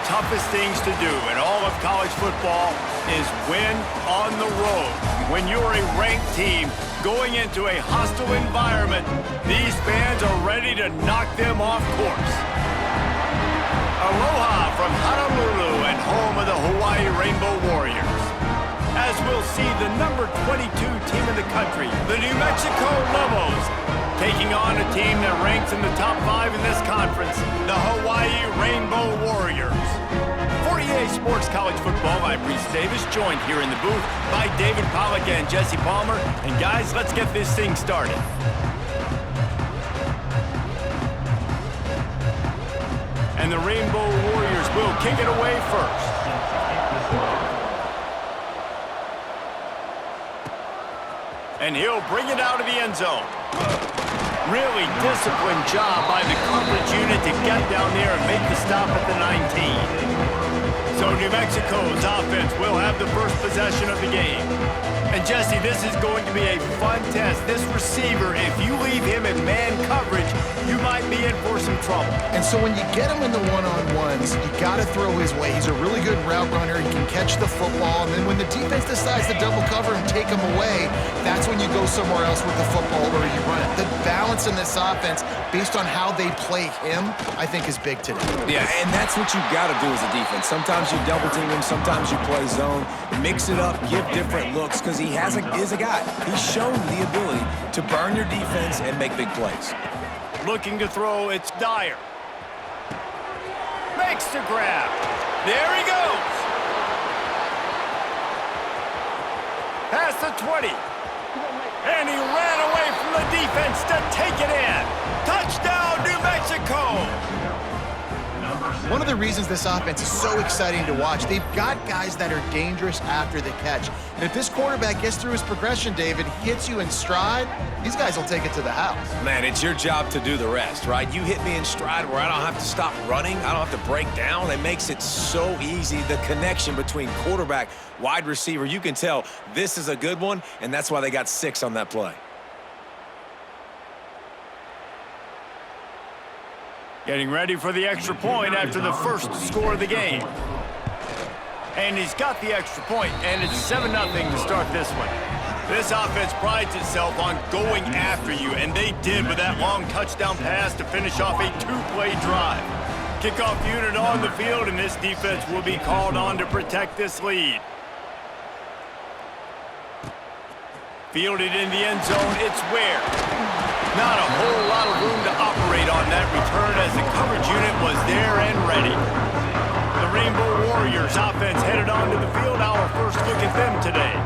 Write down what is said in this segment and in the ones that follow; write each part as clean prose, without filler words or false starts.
toughest things to do in all of college football is win on the road. When you're a ranked team going into a hostile environment, these fans are ready to knock them off course. Aloha from Honolulu and home of the Hawaii Rainbow Warriors. As we'll see the number 22 team in the country, the New Mexico Lobos, taking on a team that ranks in the top 5 in this conference, the Hawaii Rainbow Warriors. For EA Sports College Football, I'm Reese Davis, joined here in the booth by David Pollack and Jesse Palmer. And guys, let's get this thing started. And the Rainbow Warriors will kick it away first. And he'll bring it out of the end zone. Really disciplined job by the coverage unit to get down there and make the stop at the 19. So New Mexico's offense will have the first possession of the game. And Jesse, this is going to be a fun test. This receiver, if you leave him in man coverage, you might be in for some trouble. And so when you get him in the one-on-ones, you got to throw his way. He's a really good route runner. He can catch the football. And then when the defense decides to double cover and take him away, that's when you go somewhere else with the football or you run it. The balance in this offense, based on how they play him, I think is big today. Yeah, and that's what you got to do as a defense. Sometimes you double team him, sometimes you play zone. Mix it up, give different looks, because he is a guy. He's shown the ability to burn your defense and make big plays. Looking to throw, it's Dyer. Makes the grab. There he goes. Past the 20. And he ran away from the defense to take it in. Touchdown, New Mexico. One of the reasons this offense is so exciting to watch, they've got guys that are dangerous after the catch. And if this quarterback gets through his progression, David, hits you in stride, these guys will take it to the house. Man, it's your job to do the rest, right? You hit me in stride where I don't have to stop running. I don't have to break down. It makes it so easy. The connection between quarterback, wide receiver, you can tell this is a good one, and that's why they got 6 on that play. Getting ready for the extra point after the first score of the game. And he's got the extra point, and it's 7-0 to start this one. This offense prides itself on going after you, and they did with that long touchdown pass to finish off a 2-play drive. Kickoff unit on the field, and this defense will be called on to protect this lead. Fielded in the end zone, it's Ware. Not a whole lot of room to operate on that return as the coverage unit was there and ready. The Rainbow Warriors offense headed onto the field. Our first look at them today.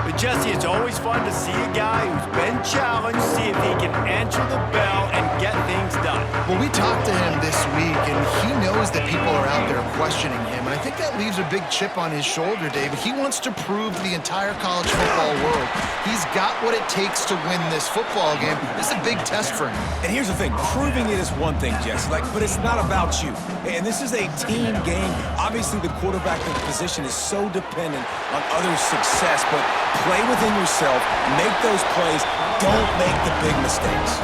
But Jesse, it's always fun to see a guy who's been challenged, see if he can answer the bell and get things done. Well, we talked to him this week, and he knows that people are out there questioning him. And I think that leaves a big chip on his shoulder, David. He wants to prove to the entire college football world he's got what it takes to win this football game. This is a big test for him. And here's the thing, proving it is one thing, Jesse, but it's not about you. And this is a team game. Obviously, the quarterback position is so dependent on others' success, but play within yourself, make those plays, don't make the big mistakes.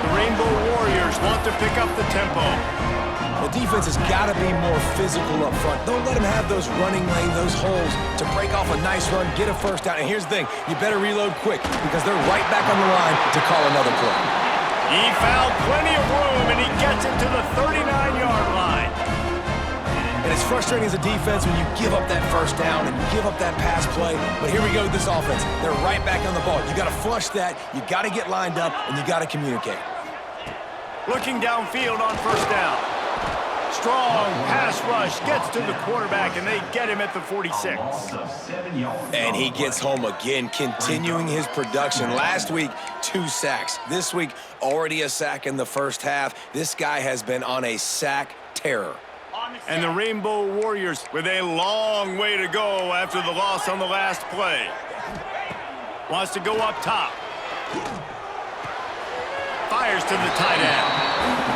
The Rainbow Warriors want to pick up the tempo. The defense has got to be more physical up front. Don't let them have those running lanes, those holes to break off a nice run, get a first down. And here's the thing, you better reload quick because they're right back on the line to call another play. He found plenty of room, and he gets it to the 39-yard line. And it's frustrating as a defense when you give up that first down and you give up that pass play. But here we go with this offense. They're right back on the ball. You got to flush that, you got to get lined up, and you got to communicate. Looking downfield on first down. Strong pass rush gets to the quarterback, and they get him at the 46. And he gets home again, continuing his production. Last week, 2 sacks. This week, already a sack in the first half. This guy has been on a sack terror. And the Rainbow Warriors with a long way to go after the loss on the last play. Wants to go up top. Fires to the tight end.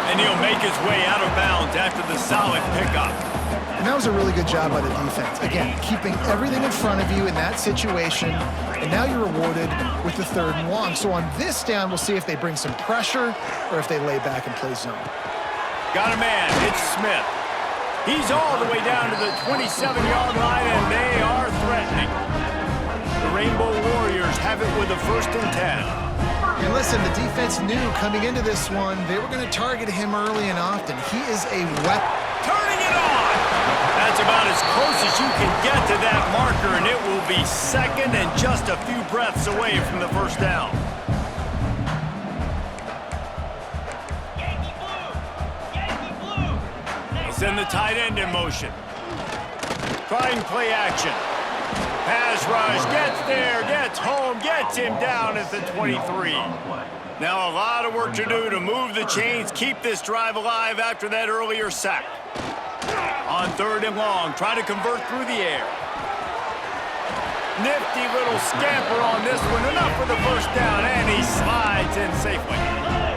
And he'll make his way out of bounds after the solid pickup. And that was a really good job by the defense. Again, keeping everything in front of you in that situation. And now you're rewarded with the 3rd and long. So on this down, we'll see if they bring some pressure or if they lay back and play zone. Got a man. It's Smith. He's all the way down to the 27-yard line, and they are threatening. The Rainbow Warriors have it with a 1st and 10. And listen, the defense knew coming into this one, they were going to target him early and often. He is a weapon. Turning it on! That's about as close as you can get to that marker, and it will be 2nd and just a few breaths away from the 1st down. Send the tight end in motion. Trying play action. Pass rush, gets there, gets home, gets him down at the 23. Now a lot of work to do to move the chains, keep this drive alive after that earlier sack. On 3rd and long, try to convert through the air. Nifty little scamper on this one, enough for the 1st down, and he slides in safely.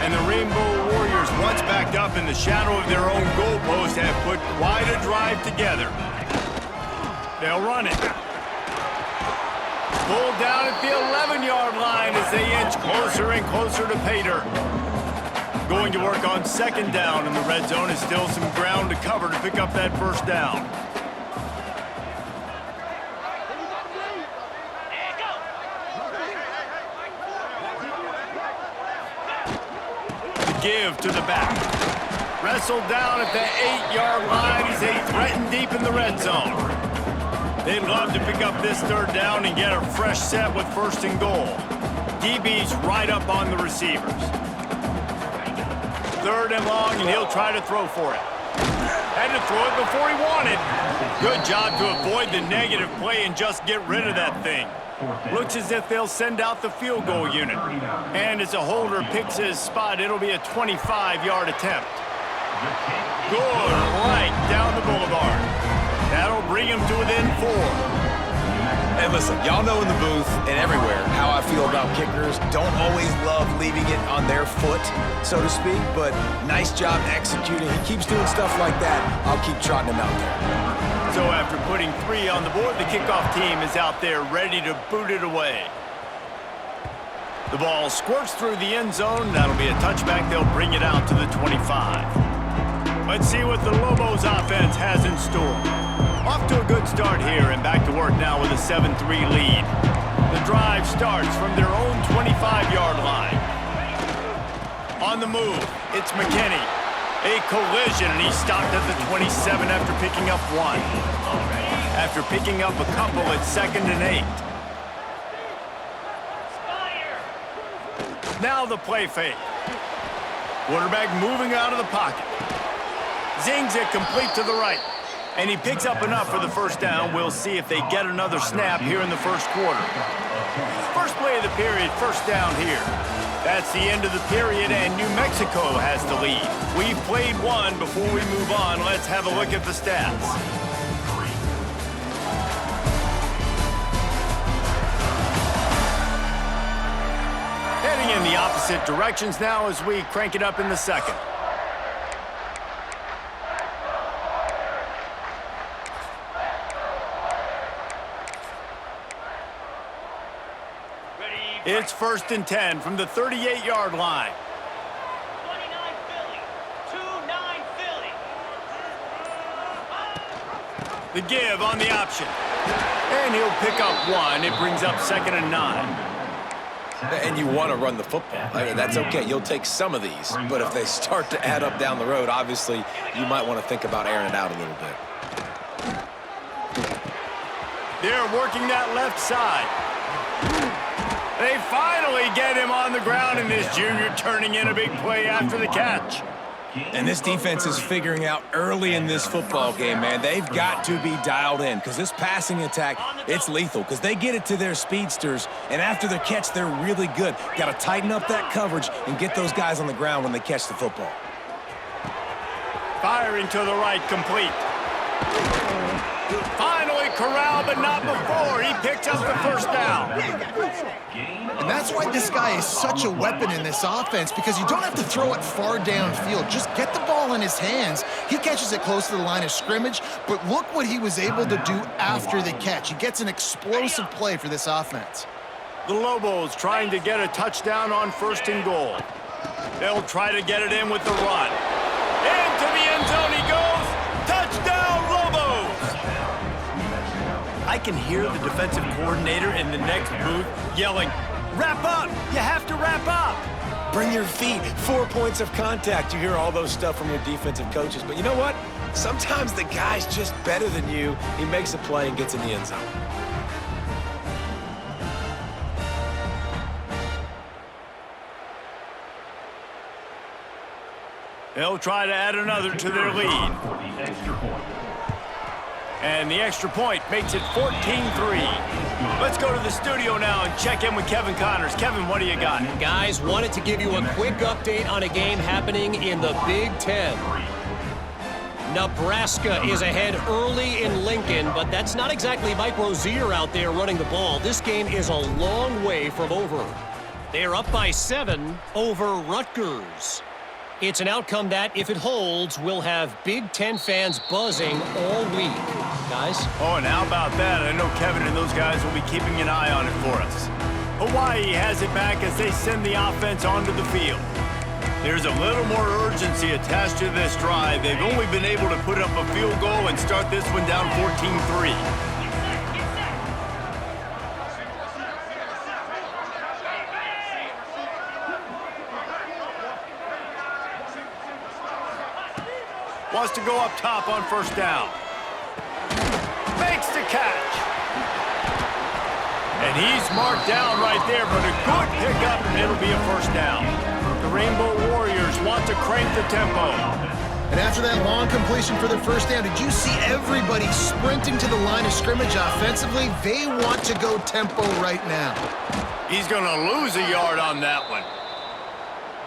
And the Rainbow Warriors, once backed up in the shadow of their own goalpost, have put quite a drive together. They'll run it. Pulled down at the 11-yard line as they inch closer and closer to pay dirt. Going to work on 2nd down, and the red zone is still some ground to cover to pick up that 1st down. Give to the back. Wrestled down at the 8-yard line as they threaten deep in the red zone. They'd love to pick up this 3rd down and get a fresh set with 1st and goal. DB's right up on the receivers. 3rd and long, and he'll try to throw for it. Had to throw it before he wanted. Good job to avoid the negative play and just get rid of that thing. Looks as if they'll send out the field goal unit. And as a holder picks his spot, it'll be a 25-yard attempt. Good right down the boulevard. That'll bring him to within 4. And listen, y'all know in the booth and everywhere how I feel about kickers. Don't always love leaving it on their foot, so to speak, but nice job executing. He keeps doing stuff like that. I'll keep trotting him out there. So after putting 3 on the board, the kickoff team is out there ready to boot it away. The ball squirts through the end zone. That'll be a touchback. They'll bring it out to the 25. Let's see what the Lobos offense has in store. Off to a good start here and back to work now with a 7-3 lead. The drive starts from their own 25-yard line. On the move, it's McKinney. A collision, and he's stopped at the 27 after picking up 1. After picking up a couple, it's 2nd and 8. Now the play fake. Quarterback moving out of the pocket. Zings it complete to the right. And he picks up enough for the 1st down. We'll see if they get another snap here in the 1st quarter. First play of the period, 1st down here. That's the end of the period, and New Mexico has the lead. We've played one. Before we move on, let's have a look at the stats. Heading in the opposite directions now as we crank it up in the 2nd. It's 1st and 10 from the 38-yard line. 29 Philly. 2-9 Philly. The give on the option. And he'll pick up 1. It brings up 2nd and 9. And you want to run the football. I mean, that's okay. You'll take some of these. But if they start to add up down the road, obviously, you might want to think about airing it out a little bit. They're working that left side. They finally get him on the ground, and this junior turning in a big play after the catch. And this defense is figuring out early in this football game, man, they've got to be dialed in because this passing attack, it's lethal because they get it to their speedsters, and after the catch, they're really good. Got to tighten up that coverage and get those guys on the ground when they catch the football. Firing to the right, complete. Finally corralled, but not before. He picks up the 1st down. And that's why this guy is such a weapon in this offense, because you don't have to throw it far downfield. Just get the ball in his hands. He catches it close to the line of scrimmage, but look what he was able to do after the catch. He gets an explosive play for this offense. The Lobos trying to get a touchdown on 1st and goal. They'll try to get it in with the run. Into the end zone he goes. Touchdown! I can hear the defensive coordinator in the next booth yelling, "Wrap up! You have to wrap up!" Bring your feet, 4 points of contact. You hear all those stuff from your defensive coaches. But you know what? Sometimes the guy's just better than you. He makes a play and gets in the end zone. They'll try to add another to their lead. And the extra point makes it 14-3. Let's go to the studio now and check in with Kevin Connors. Kevin, what do you got? Guys, wanted to give you a quick update on a game happening in the Big Ten. Nebraska is ahead early in Lincoln, but that's not exactly Mike Rozier out there running the ball. This game is a long way from over. They're up by 7 over Rutgers. It's an outcome that, if it holds, will have Big Ten fans buzzing all week. Guys? Oh, and how about that? I know Kevin and those guys will be keeping an eye on it for us. Hawaii has it back as they send the offense onto the field. There's a little more urgency attached to this drive. They've only been able to put up a field goal and start this one down 14-3. Wants to go up top on first down. Makes the catch. And he's marked down right there, but a good pickup, and it'll be a first down. The Rainbow Warriors want to crank the tempo. And after that long completion for the first down, did you see everybody sprinting to the line of scrimmage offensively? They want to go tempo right now. He's going to lose a yard on that one.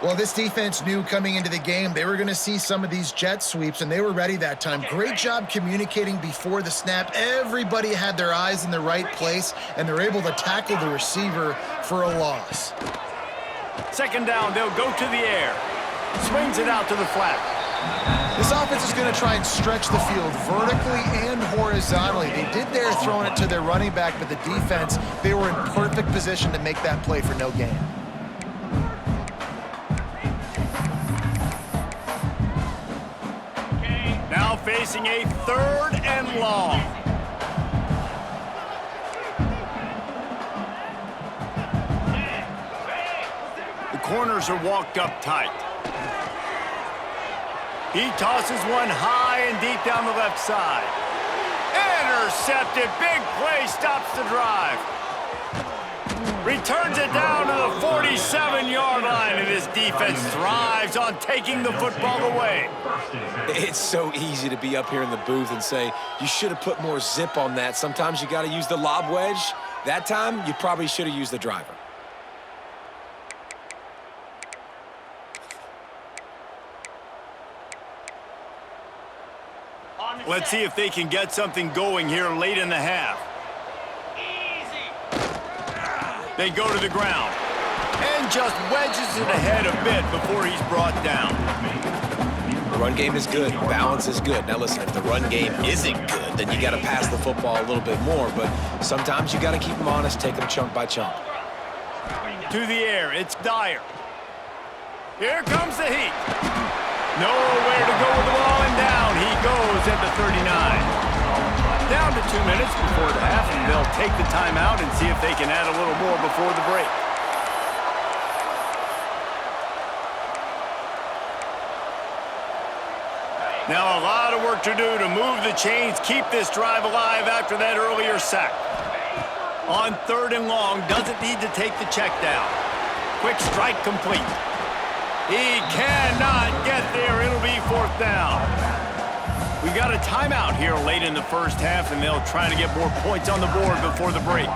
Well, this defense knew coming into the game they were going to see some of these jet sweeps, and they were ready that time. Great job communicating before the snap. Everybody had their eyes in the right place, and they're able to tackle the receiver for a loss. Second down, they'll go to the air. Swings it out to the flat. This offense is going to try and stretch the field vertically and horizontally. They did there throwing it to their running back, but the defense, they were in perfect position to make that play for no gain. Now facing a 3rd and long. The corners are walked up tight. He tosses one high and deep down the left side. Intercepted. Big play stops the drive. Returns it down to the 47-yard line, and his defense thrives on taking the football away. It's so easy to be up here in the booth and say, you should have put more zip on that. Sometimes you got to use the lob wedge. That time, you probably should have used the driver. Let's see if they can get something going here late in the half. They go to the ground and just wedges it ahead a bit before he's brought down. The run game is good. Balance is good. Now listen, if the run game isn't good, then you got to pass the football a little bit more. But sometimes you got to keep them honest, take them chunk by chunk. To the air, it's Dyer. Here comes the heat. Nowhere to go with the ball, and down he goes at the 39. Down to 2 minutes before the half, and they'll take the timeout and see if they can add a little more before the break. Now a lot of work to do to move the chains, keep this drive alive after that earlier sack. On 3rd and long, doesn't need to take the check down. Quick strike complete. He cannot get there. It'll be 4th down. We got a timeout here late in the first half, and they'll try to get more points on the board before the break.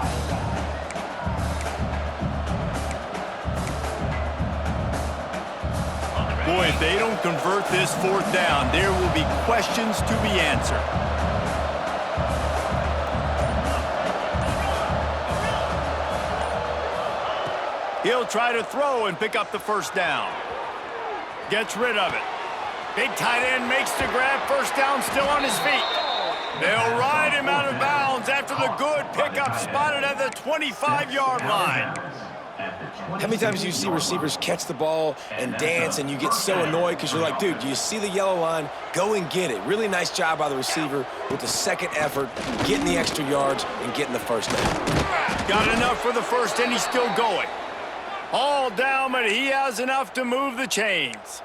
Boy, if they don't convert this 4th down, there will be questions to be answered. He'll try to throw and pick up the first down. Gets rid of it. Big tight end makes the grab. First down, still on his feet. They'll ride him out of bounds after the good pickup spotted at the 25-yard line. How many times do you see receivers catch the ball and dance and you get so annoyed because you're like, dude, do you see the yellow line? Go and get it. Really nice job by the receiver with the second effort, getting the extra yards and getting the first down. Got enough for the first, and he's still going. All down, but he has enough to move the chains.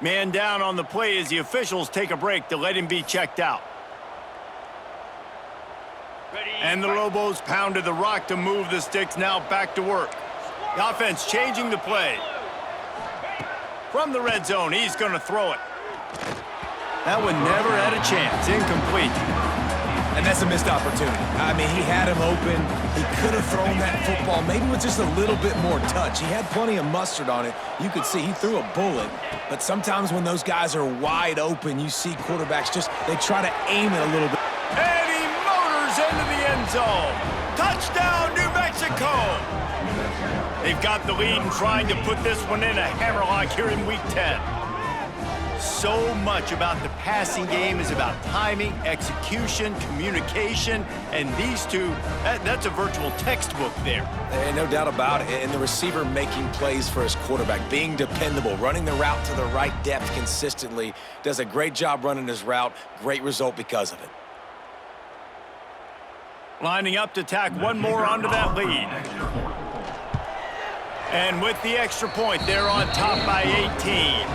Man down on the play as the officials take a break to let him be checked out. And the Lobos pounded the rock to move the sticks, now back to work. The offense changing the play. From the red zone, he's going to throw it. That one never had a chance. Incomplete. And that's a missed opportunity. I mean, he had him open. He could have thrown that football maybe with just a little bit more touch. He had plenty of mustard on it. You could see he threw a bullet. But sometimes when those guys are wide open, you see quarterbacks they try to aim it a little bit. And he motors into the end zone. Touchdown, New Mexico! They've got the lead and trying to put this one in a hammerlock here in Week 10. So much about the passing game is about timing, execution, communication, and these two, that's a virtual textbook there. And no doubt about it. And the receiver making plays for his quarterback, being dependable, running the route to the right depth consistently, does a great job running his route. Great result because of it. Lining up to tack one more onto that lead. And with the extra point, they're on top by 18.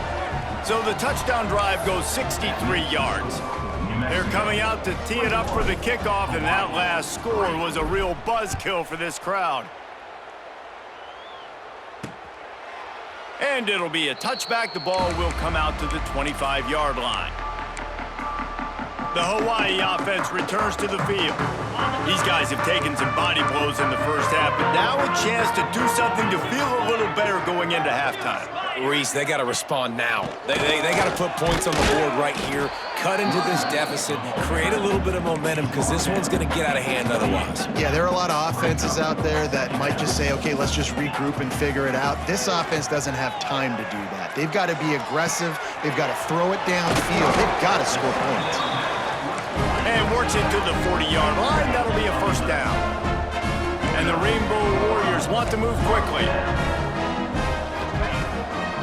So the touchdown drive goes 63 yards. They're coming out to tee it up for the kickoff, and that last score was a real buzzkill for this crowd. And it'll be a touchback. The ball will come out to the 25-yard line. The Hawaii offense returns to the field. These guys have taken some body blows in the first half, but now a chance to do something to feel a little better going into halftime. Reese, they got to respond now. They got to put points on the board right here, cut into this deficit, create a little bit of momentum because this one's going to get out of hand otherwise. Yeah, there are a lot of offenses out there that might just say, okay, let's just regroup and figure it out. This offense doesn't have time to do that. They've got to be aggressive. They've got to throw it downfield. They've got to score points. And works it to the 40-yard line. That'll be a first down. And the Rainbow Warriors want to move quickly.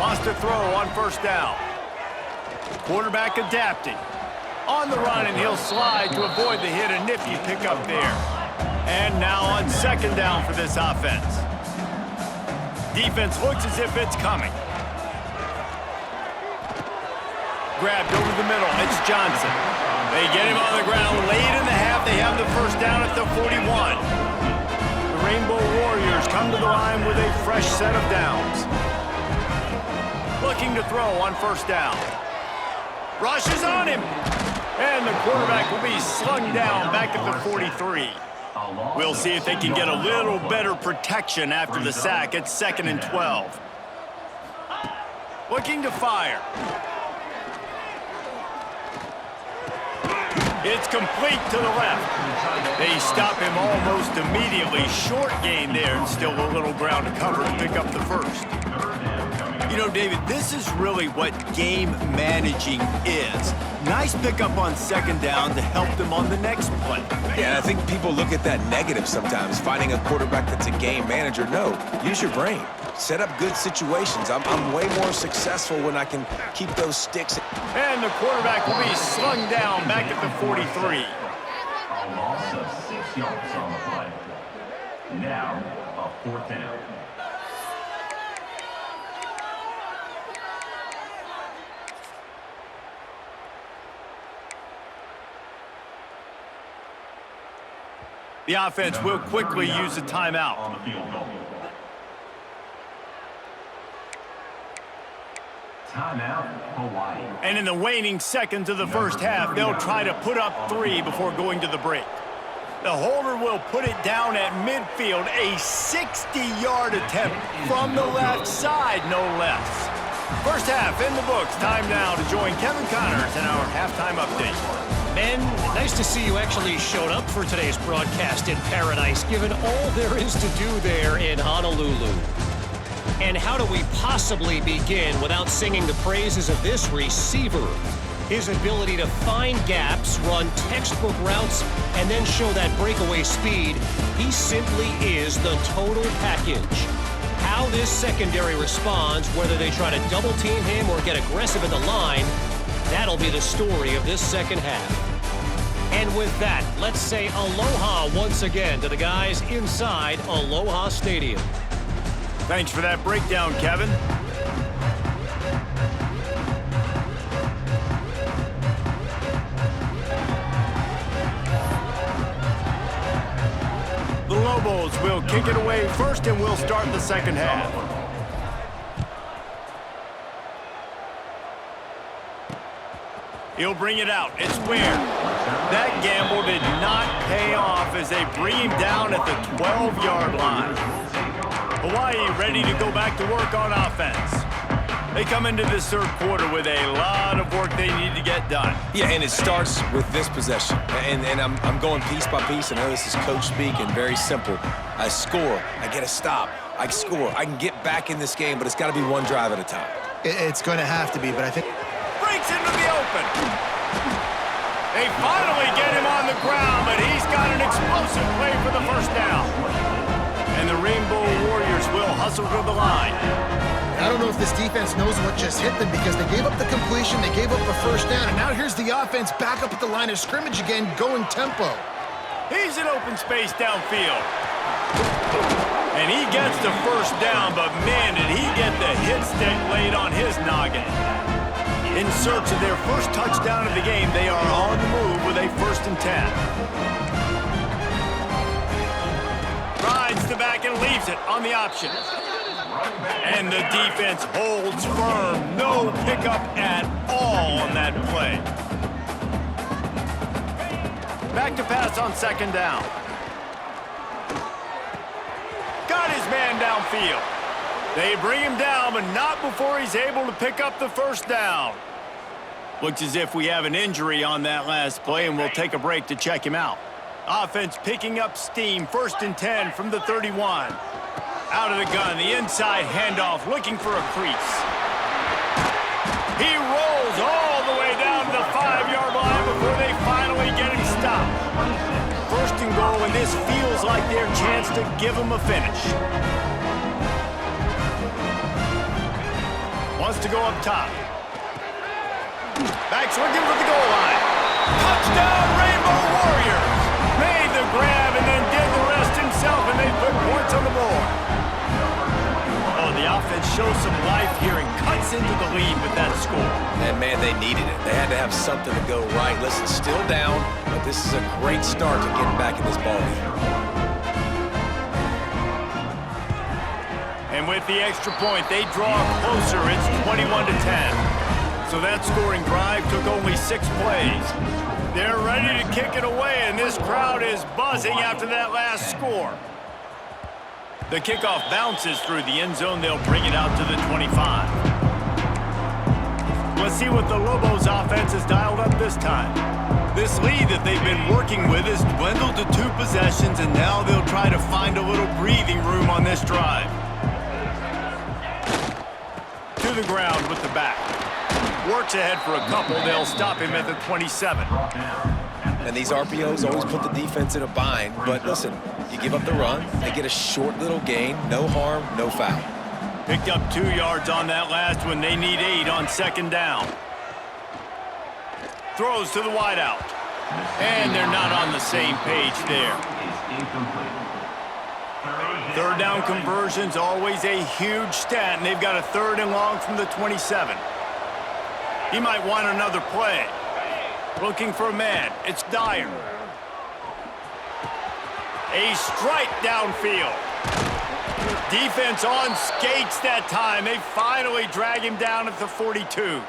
Wants to throw on first down. Quarterback adapting. On the run, and he'll slide to avoid the hit. A nifty pickup there. And now on second down for this offense. Defense looks as if it's coming. Grabbed over the middle. It's Johnson. They get him on the ground late in the half. They have the first down at the 41. The Rainbow Warriors come to the line with a fresh set of downs. Looking to throw on first down. Rushes on him. And the quarterback will be slung down back at the 43. We'll see if they can get a little better protection after the sack. It's 2nd and 12. Looking to fire. It's complete to the left. They stop him almost immediately. Short gain there, and still a little ground to cover to pick up the first. You know, David, this is really what game managing is. Nice pickup on second down to help them on the next play. Yeah, I think people look at that negative sometimes, finding a quarterback that's a game manager. No, use your brain. Set up good situations. I'm way more successful when I can keep those sticks. And the quarterback will be slung down back at the 43. A loss of 6 yards on the play. Now, a 4th down. The offense will quickly use a timeout. On the field goal. Timeout, Hawaii. And in the waning seconds of the first half, they'll try to put up 3 before going to the break. The holder will put it down at midfield, a 60-yard attempt from the left side, no less. First half in the books. Time now to join Kevin Connors in our halftime update. Men, nice to see you actually showed up for today's broadcast in paradise, given all there is to do there in Honolulu. And how do we possibly begin without singing the praises of this receiver? His ability to find gaps, run textbook routes, and then show that breakaway speed. He simply is the total package. How this secondary responds, whether they try to double team him or get aggressive at the line, that'll be the story of this second half. And with that, let's say aloha once again to the guys inside Aloha Stadium. Thanks for that breakdown, Kevin. The Lobos will kick it away first, and we'll start the second half. He'll bring it out. It's Ware. That gamble did not pay off as they bring him down at the 12-yard line. Hawaii ready to go back to work on offense. They come into this third quarter with a lot of work they need to get done. Yeah, and it starts with this possession. And I'm going piece by piece. I know this is coach speak and very simple. I score. I get a stop. I score. I can get back in this game, but it's got to be one drive at a time. It's going to have to be, but I think... Breaks into the open. They finally get him on the ground, but he's got an explosive play for the first down. And the Rainbow Warriors will hustle to the line. I don't know if this defense knows what just hit them because they gave up the completion, they gave up the first down, and now here's the offense back up at the line of scrimmage again, going tempo. He's in open space downfield. And he gets the first down, but man, did he get the hit stick laid on his noggin. In search of their first touchdown of the game, they are on the move with a 1st and 10. Rides the back and leaves it on the option. And the defense holds firm. No pickup at all on that play. Back to pass on 2nd down. Got his man downfield. They bring him down, but not before he's able to pick up the first down. Looks as if we have an injury on that last play, and we'll take a break to check him out. Offense picking up steam. 1st and 10 from the 31. Out of the gun, the inside handoff, looking for a crease. He rolls all the way down to the 5-yard line before they finally get him stopped. 1st and goal, and this feels like their chance to give him a finish. Wants to go up top. Back's looking for the goal line. Touchdown, Rainbow Warriors! Made the grab and then did the rest himself, and they put points on the board. Oh, the offense shows some life here and cuts into the lead with that score. And, man, they needed it. They had to have something to go right. Listen, still down, but this is a great start to getting back in this ballgame. And with the extra point, they draw closer. It's 21-10. So that scoring drive took only 6 plays. They're ready to kick it away, and this crowd is buzzing after that last score. The kickoff bounces through the end zone. They'll bring it out to the 25. Let's see what the Lobos offense has dialed up this time. This lead that they've been working with has dwindled to 2 possessions, and now they'll try to find a little breathing room on this drive. To the ground with the back. Works ahead for a couple. They'll stop him at the 27. And these RPOs always put the defense in a bind. But listen, you give up the run, they get a short little gain, no harm, no foul. Picked up 2 yards on that last one. They need 8 on 2nd down. Throws to the wideout. And they're not on the same page there. 3rd down conversion's always a huge stat, and they've got a 3rd and long from the 27. He might want another play. Looking for a man. It's Dyer. A strike downfield. Defense on skates that time. They finally drag him down at the 42.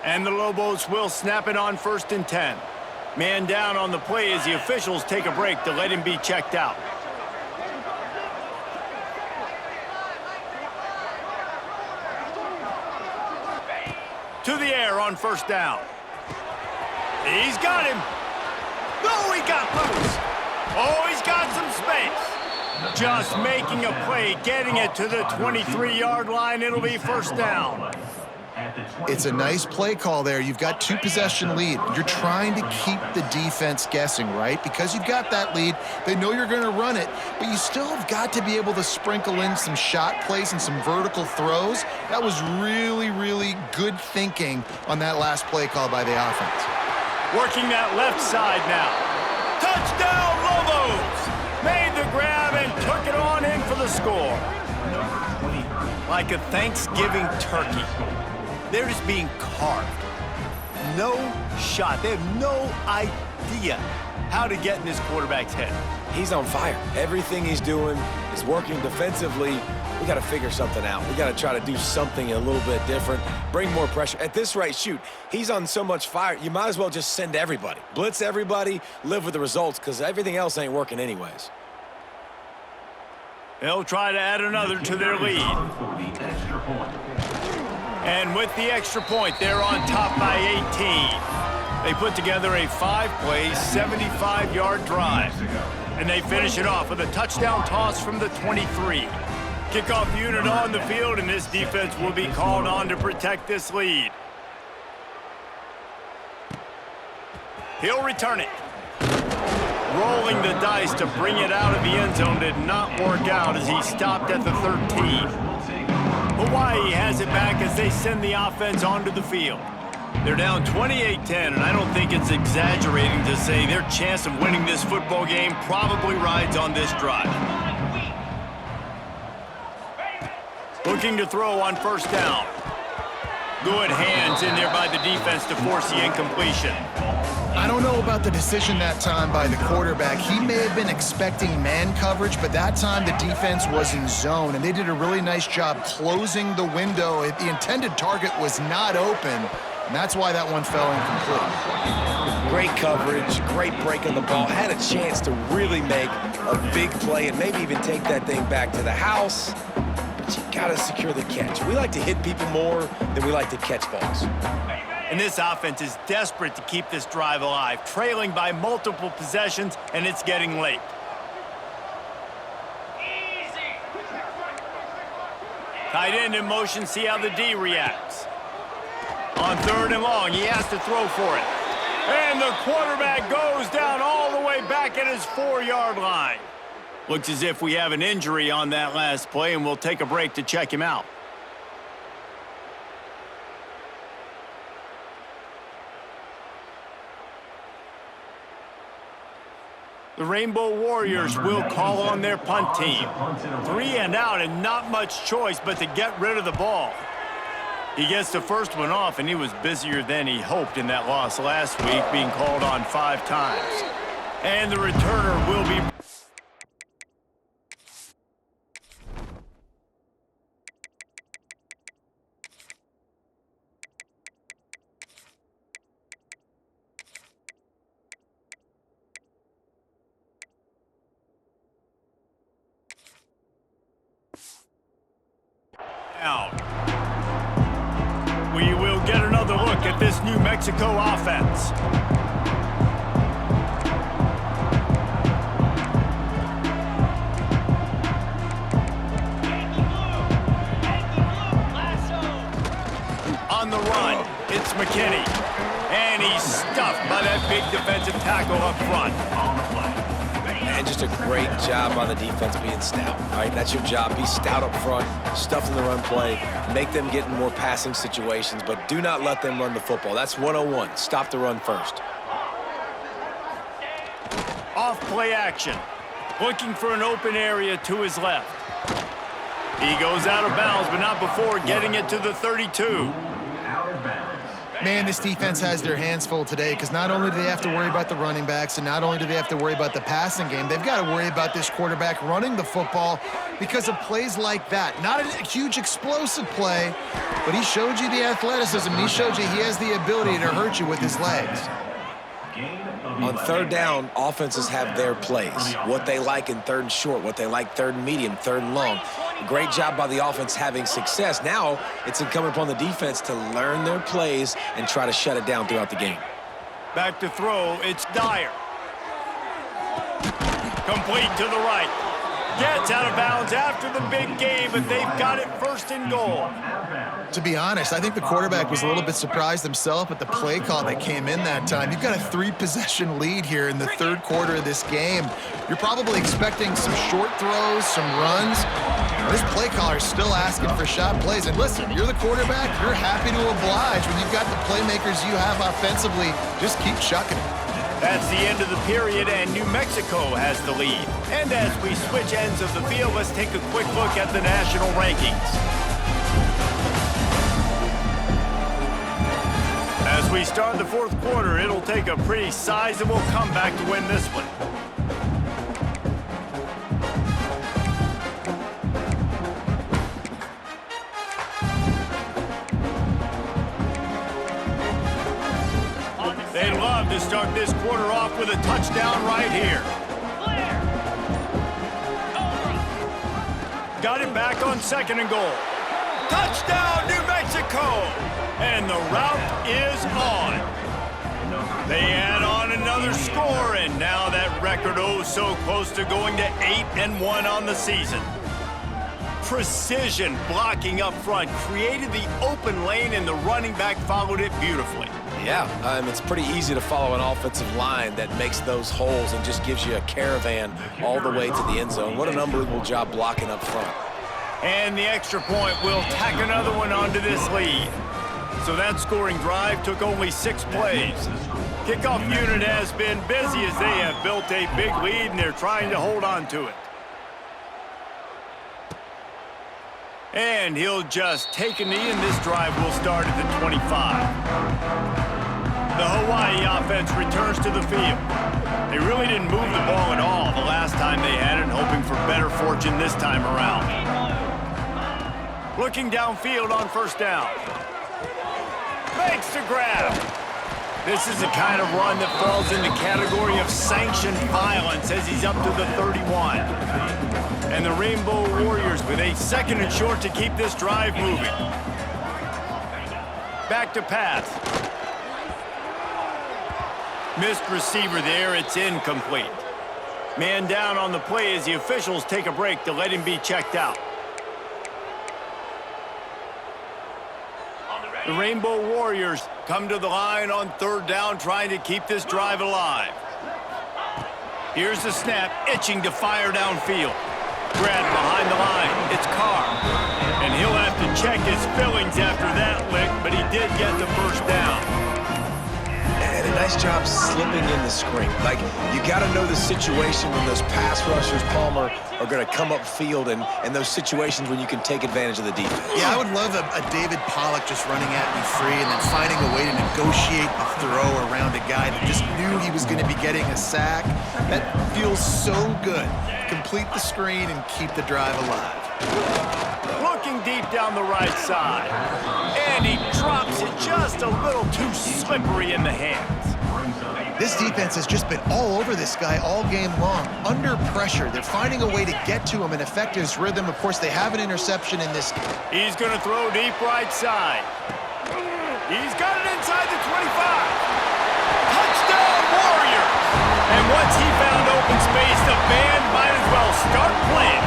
And the Lobos will snap it on 1st and 10. Man down on the play as the officials take a break to let him be checked out. To the air on 1st down. He's got him. No, he got loose. Oh, he's got some space. Just making a play, getting it to the 23-yard line. It'll be 1st down. At the It's a nice play call there. You've got 2-possession lead. You're trying to keep the defense guessing, right? Because you've got that lead, they know you're going to run it, but you still have got to be able to sprinkle in some shot plays and some vertical throws. That was really, really good thinking on that last play call by the offense. Working that left side now. Touchdown, Lobos! Made the grab and took it on in for the score. Like a Thanksgiving turkey. They're just being carved. No shot. They have no idea how to get in this quarterback's head. He's on fire. Everything he's doing is working defensively. We got to figure something out. We got to try to do something a little bit different, bring more pressure. At this rate, shoot, he's on so much fire, you might as well just send everybody. Blitz everybody, live with the results, because everything else ain't working anyways. They'll try to add another to their lead. And with the extra point, they're on top by 18. They put together a 5-play, 75-yard drive. And they finish it off with a touchdown toss from the 23. Kickoff unit on the field, and this defense will be called on to protect this lead. He'll return it. Rolling the dice to bring it out of the end zone did not work out as he stopped at the 13. Hawaii has it back as they send the offense onto the field. They're down 28-10, and I don't think it's exaggerating to say their chance of winning this football game probably rides on this drive. Looking to throw on first down. Good hands in there by the defense to force the incompletion. I don't know about the decision that time by the quarterback. He may have been expecting man coverage, but that time the defense was in zone, and they did a really nice job closing the window. The intended target was not open, and that's why that one fell incomplete. Great coverage, great break on the ball. Had a chance to really make a big play and maybe even take that thing back to the house. But you got to secure the catch. We like to hit people more than we like to catch balls. And this offense is desperate to keep this drive alive, trailing by multiple possessions, and it's getting late. Easy. Tight end in motion, see how the D reacts. On 3rd and long, he has to throw for it. And the quarterback goes down all the way back at his 4-yard line. Looks as if we have an injury on that last play, and we'll take a break to check him out. The Rainbow Warriors will call on their punt team. 3 and out and not much choice but to get rid of the ball. He gets the first one off, and he was busier than he hoped in that loss last week, being called on 5 times. And the returner will be... out. We will get another look at this New Mexico offense. On the run, it's McKinney. And he's stuffed by that big defensive tackle up front. And just a great job by the defense being stout. All right, that's your job. Be stout up front, stuff in the run play, make them get in more passing situations, but do not let them run the football. That's 101. Stop the run first. Off play action. Looking for an open area to his left. He goes out of bounds, but not before getting it to the 32. Man, this defense has their hands full today because not only do they have to worry about the running backs and not only do they have to worry about the passing game, they've got to worry about this quarterback running the football because of plays like that. Not a huge explosive play, but he showed you the athleticism, and he showed you he has the ability to hurt you with his legs. On 3rd down, offenses have their plays, what they like in 3rd and short, what they like 3rd and medium, 3rd and long. Great job by the offense having success. Now it's incumbent upon the defense to learn their plays and try to shut it down throughout the game. Back to throw, it's Dyer. Complete to the right. Gets out of bounds after the big game, but they've got it first and goal. To be honest, I think the quarterback was a little bit surprised himself at the play call that came in that time. You've got a 3-possession lead here in the third quarter of this game. You're probably expecting some short throws, some runs. This play caller is still asking for shot plays. And listen, you're the quarterback. You're happy to oblige. When you've got the playmakers you have offensively, just keep chucking it. That's the end of the period, and New Mexico has the lead. And as we switch ends of the field, let's take a quick look at the national rankings. As we start the fourth quarter, it'll take a pretty sizable comeback to win this one. They'd love to start this quarter off with a touchdown right here. Got it back on second and goal. Touchdown, New Mexico! And the route is on. They add on another score, and now that record so close to going to 8-1 on the season. Precision blocking up front created the open lane, and the running back followed it beautifully. Yeah, it's pretty easy to follow an offensive line that makes those holes and just gives you a caravan all the way to the end zone. What an unbelievable job blocking up front. And the extra point will tack another one onto this lead. So that scoring drive took only 6 plays. Kickoff unit has been busy as they have built a big lead, and they're trying to hold on to it. And he'll just take a knee, and this drive will start at the 25. The Hawaii offense returns to the field. They really didn't move the ball at all the last time they had it, hoping for better fortune this time around. Looking downfield on first down. Makes the grab. This is the kind of run that falls in the category of sanctioned violence as he's up to the 31. And the Rainbow Warriors with a second and short to keep this drive moving. Back to pass. Missed receiver there, it's incomplete. Man down on the play as the officials take a break to let him be checked out. The Rainbow Warriors come to the line on third down, trying to keep this drive alive. Here's the snap, itching to fire downfield. Grabbed behind the line, it's Carr. And he'll have to check his fillings after that lick, but he did get the first down. And a nice job slipping in the screen. Like, you got to know the situation when those pass rushers, Palmer, are going to come upfield, and those situations when you can take advantage of the defense. Yeah, I would love a David Pollock just running at me free and then finding a way to negotiate the throw around a guy that just knew he was going to be getting a sack. That feels so good. Complete the screen and keep the drive alive. Looking deep down the right side. And he drops it just a little too slippery in the hands. This defense has just been all over this guy all game long. Under pressure, they're finding a way to get to him and affect his rhythm. Of course, they have an interception in this. He's going to throw deep right side. He's got it inside the 25. Touchdown, Warriors! And once he found open space, the band might as well start playing.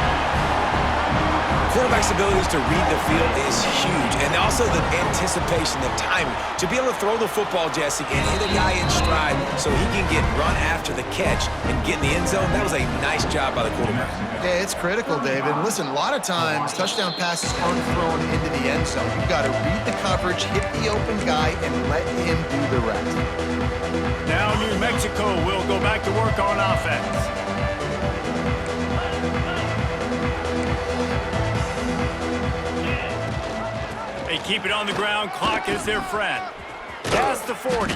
Quarterback's abilities to read the field is huge, and also the anticipation, the timing. To be able to throw the football, Jesse, and hit a guy in stride so he can get run after the catch and get in the end zone, that was a nice job by the quarterback. Yeah, it's critical, David. Listen, a lot of times, touchdown passes aren't thrown into the end zone. You've got to read the coverage, hit the open guy, and let him do the rest. Now New Mexico will go back to work on offense. They keep it on the ground. Clock is their friend. Past the 40.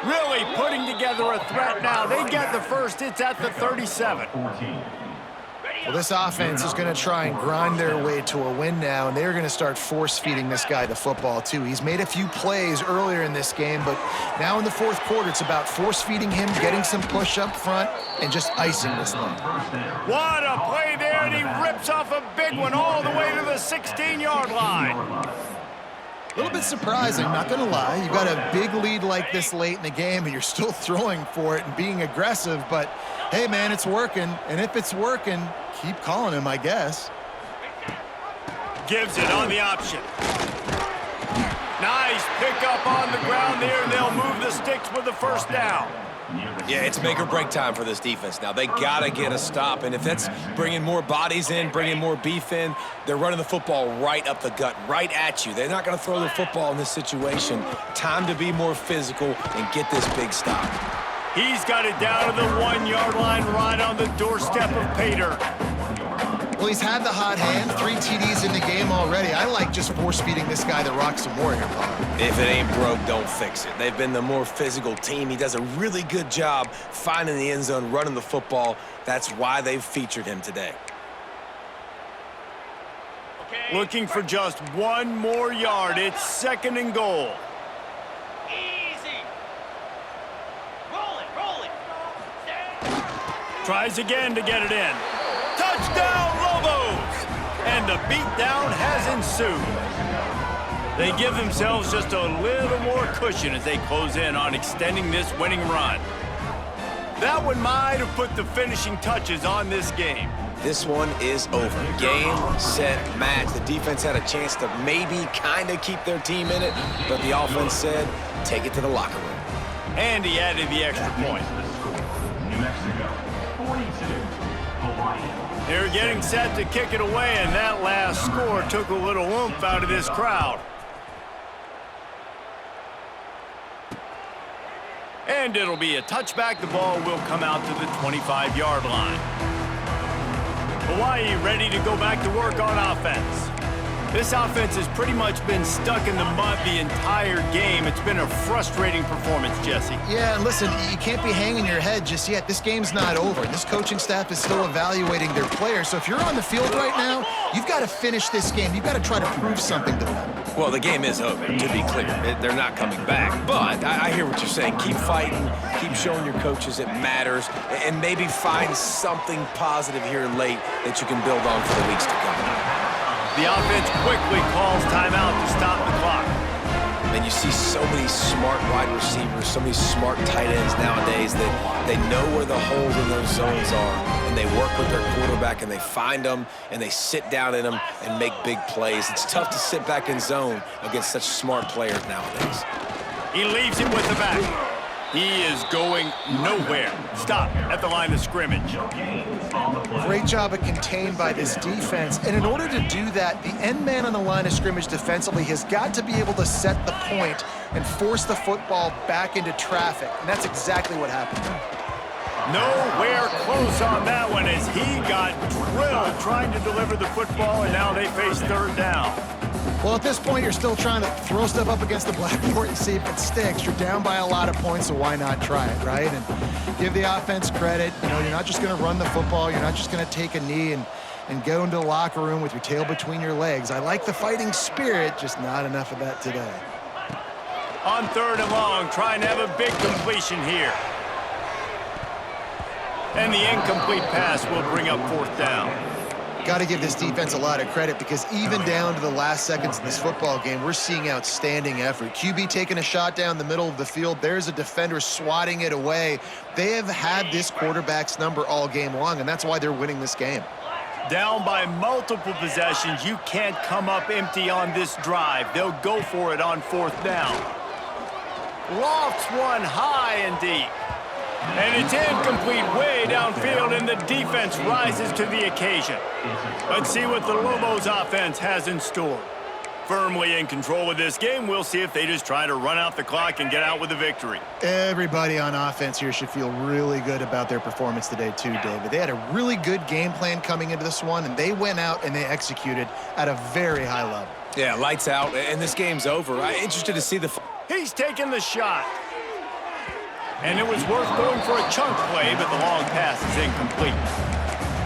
Really putting together a threat now. They get the first. It's at the 37. Well, this offense is going to try and grind their way to a win now, and they're going to start force-feeding this guy the football, too. He's made a few plays earlier in this game, but now in the fourth quarter, it's about force-feeding him, getting some push up front, and just icing this thing. What a play there, and he rips off a big one all the way to the 16-yard line. A little bit surprising, not going to lie. You got a big lead like this late in the game, and you're still throwing for it and being aggressive. But, hey, man, it's working. And if it's working, keep calling him, I guess. Gives it on the option. Nice pickup on the ground there, and they'll move the sticks with the first down. Yeah, it's make or break time for this defense now. They got to get a stop, and if that's bringing more bodies in, bringing more beef in, they're running the football right up the gut, right at you. They're not going to throw the football in this situation. Time to be more physical and get this big stop. He's got it down to the 1-yard line right on the doorstep of Pater. Well, he's had the hot hand, 3 TDs in the game already. I like just force-feeding this guy the rock some more here, Bob. If it ain't broke, don't fix it. They've been the more physical team. He does a really good job finding the end zone, running the football. That's why they've featured him today. Looking for just 1 more yard. It's 2nd and goal. Easy. Roll it. Tries again to get it in. Touchdown, Lobos! And the beatdown has ensued. They give themselves just a little more cushion as they close in on extending this winning run. That one might have put the finishing touches on this game. This one is over. Game, set, match. The defense had a chance to maybe kind of keep their team in it, but the offense said, take it to the locker room. And he added the extra point. New Mexico, 42. Hawaii. They're getting set to kick it away, and that last score took a little oomph out of this crowd. And it'll be a touchback. The ball will come out to the 25-yard line. Hawaii ready to go back to work on offense. This offense has pretty much been stuck in the mud the entire game. It's been a frustrating performance, Jesse. Yeah, and listen, you can't be hanging your head just yet. This game's not over. This coaching staff is still evaluating their players. So if you're on the field right now, you've got to finish this game. You've got to try to prove something to them. Well, the game is over, to be clear. They're not coming back. But I hear what you're saying. Keep fighting. Keep showing your coaches it matters. And maybe find something positive here late that you can build on for the weeks to come. The offense quickly calls timeout to stop the clock. And you see so many smart wide receivers, so many smart tight ends nowadays that they know where the holes in those zones are, and they work with their quarterback, and they find them, and they sit down in them and make big plays. It's tough to sit back in zone against such smart players nowadays. He leaves it with the back. He is going nowhere. Stop at the line of scrimmage. Great job of contained by this defense. And in order to do that, the end man on the line of scrimmage defensively has got to be able to set the point and force the football back into traffic. And that's exactly what happened. Nowhere close on that one as he got drilled trying to deliver the football, and now they face 3rd down. Well, at this point, you're still trying to throw stuff up against the blackboard and see if it sticks. You're down by a lot of points, so why not try it, right? And give the offense credit. You know, you're not just going to run the football. You're not just going to take a knee and go into the locker room with your tail between your legs. I like the fighting spirit, just not enough of that today. On 3rd and long, trying to have a big completion here. And the incomplete pass will bring up 4th down. Got to give this defense a lot of credit because even down to the last seconds in this football game, we're seeing outstanding effort. QB taking a shot down the middle of the field. There's a defender swatting it away. They have had this quarterback's number all game long, and that's why they're winning this game. Down by multiple possessions, you can't come up empty on this drive. They'll go for it on 4th down. Lofts one high and deep. And it's incomplete way downfield, and the defense rises to the occasion. Let's see what the Lobos offense has in store. Firmly in control of this game, we'll see if they just try to run out the clock and get out with a victory. Everybody on offense here should feel really good about their performance today too, David. They had a really good game plan coming into this one, and they went out and they executed at a very high level. Yeah, lights out, and this game's over. I'm interested to see the... He's taking the shot. And it was worth going for a chunk play, but the long pass is incomplete.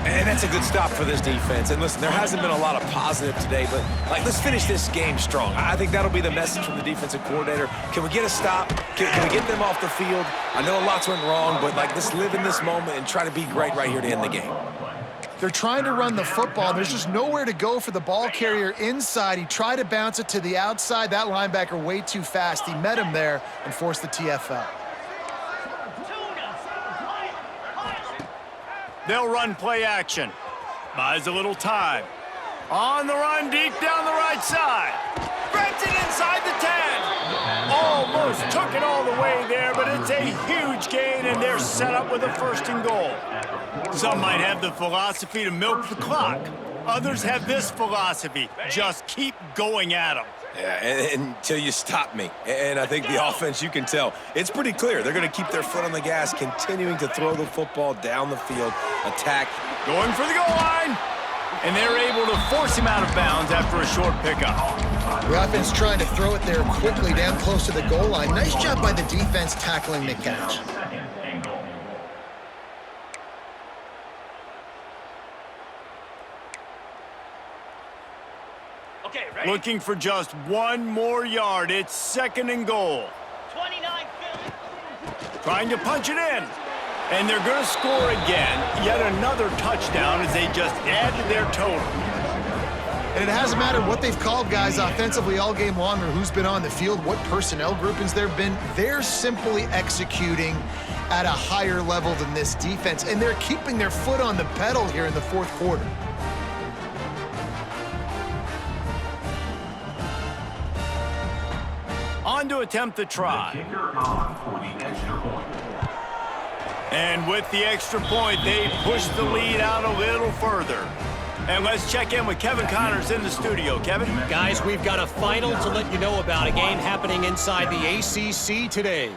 And that's a good stop for this defense. And listen, there hasn't been a lot of positive today, but let's finish this game strong. I think that'll be the message from the defensive coordinator. Can we get a stop? Can we get them off the field? I know lots went wrong, but let's live in this moment and try to be great right here to end the game. They're trying to run the football. There's just nowhere to go for the ball carrier inside. He tried to bounce it to the outside. That linebacker way too fast. He met him there and forced the TFL. They'll run play action. Buys a little time. On the run, deep down the right side. Threads it inside the 10. Almost took it all the way there, but it's a huge gain, and they're set up with a 1st and goal. Some might have the philosophy to milk the clock. Others have this philosophy, just keep going at them. Yeah, until you stop me. And I think the offense, you can tell, it's pretty clear. They're going to keep their foot on the gas, continuing to throw the football down the field, attack. Going for the goal line. And they're able to force him out of bounds after a short pickup. The offense trying to throw it there quickly down close to the goal line. Nice job by the defense tackling the catch. Okay, ready? Looking for just 1 more yard. It's 2nd and goal. 29 Philly. Trying to punch it in. And they're going to score again. Yet another touchdown as they just add to their total. And it hasn't mattered what they've called guys offensively all game long or who's been on the field, what personnel groupings there have been. They're simply executing at a higher level than this defense, and they're keeping their foot on the pedal here in the 4th quarter. On to attempt the try. The kicker on for the extra point. And with the extra point, they push the lead out a little further. And let's check in with Kevin Connors in the studio. Kevin? Guys, we've got a final to let you know about, a game happening inside the ACC today.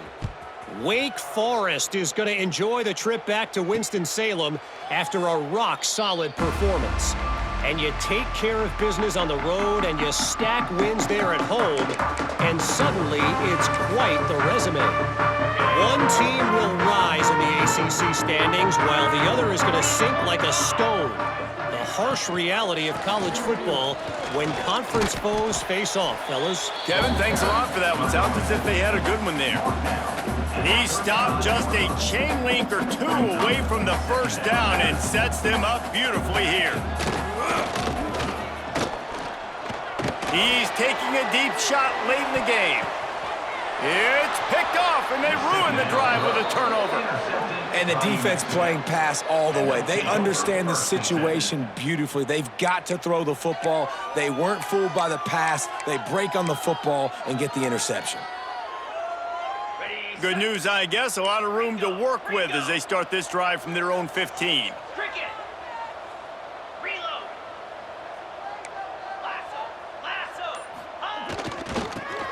Wake Forest is going to enjoy the trip back to Winston-Salem after a rock-solid performance. And you take care of business on the road and you stack wins there at home, and suddenly it's quite the resume. One team will rise in the ACC standings while the other is going to sink like a stone. The harsh reality of college football when conference foes face off, fellas. Kevin, thanks a lot for that one. Sounds as if they had a good one there. He stopped just a chain link or 2 away from the 1st down and sets them up beautifully here. He's taking a deep shot late in the game. It's picked off, and they ruin the drive with a turnover. And the defense playing pass all the way. They understand the situation beautifully. They've got to throw the football. They weren't fooled by the pass. They break on the football and get the interception. Good news, I guess. A lot of room to work with as they start this drive from their own 15. Cricket. Reload. Lasso.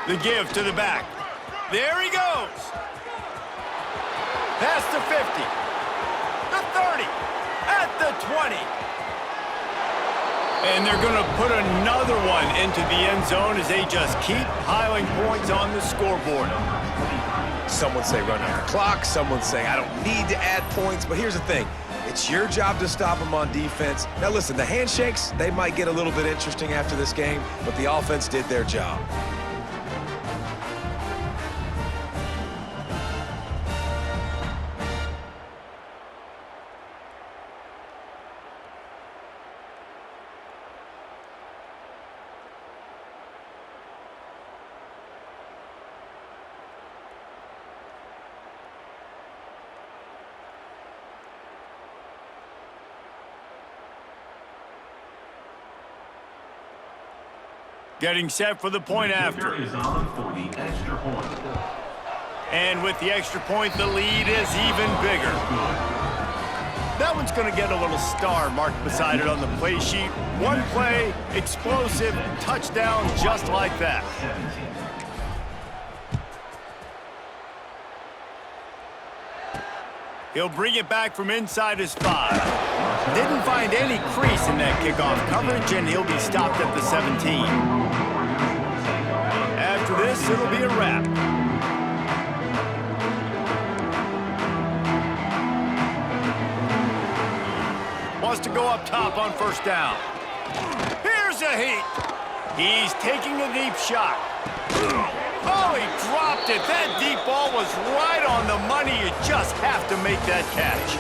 The give to the back. There he goes. Past the 50. The 30. At the 20. And they're going to put another one into the end zone as they just keep piling points on the scoreboard. Someone say run out the clock. Someone saying I don't need to add points. But here's the thing. It's your job to stop them on defense. Now, listen, the handshakes, they might get a little bit interesting after this game, but the offense did their job. Getting set for the point after. Kicker is on for the extra point. And with the extra point, the lead is even bigger. That one's going to get a little star marked beside it on the play sheet. One play, explosive, touchdown just like that. 17. He'll bring it back from inside his 5. Didn't find any crease in that kickoff coverage, and he'll be stopped at the 17. After this, it'll be a wrap. Wants to go up top on 1st down. Here's a heat. He's taking a deep shot. Oh, he dropped it. That deep ball was right on the money. You just have to make that catch.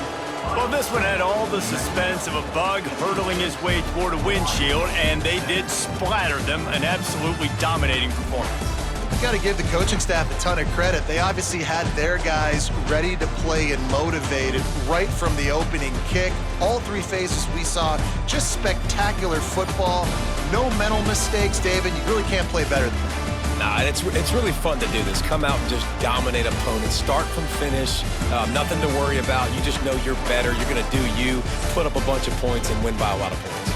Well, this one had all the suspense of a bug hurtling his way toward a windshield, and they did splatter them, an absolutely dominating performance. You got to give the coaching staff a ton of credit. They obviously had their guys ready to play and motivated right from the opening kick. All three phases we saw, just spectacular football. No mental mistakes, David. You really can't play better than that. Nah, it's really fun to do this. Come out and just dominate opponents. Start from finish. Nothing to worry about. You just know you're better. You're going to do you, put up a bunch of points, and win by a lot of points.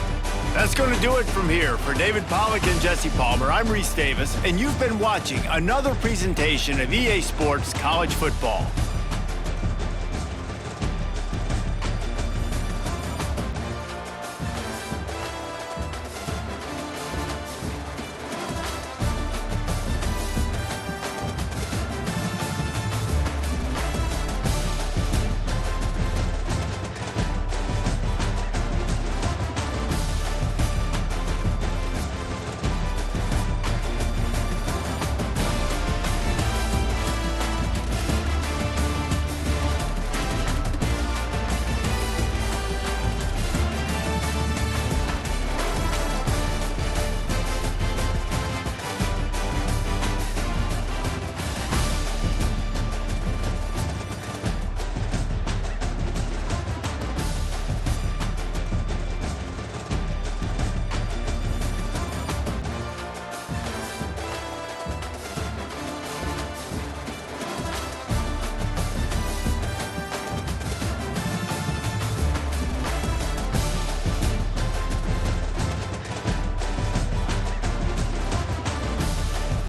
That's going to do it from here. For David Pollack and Jesse Palmer, I'm Reese Davis, and you've been watching another presentation of EA Sports College Football.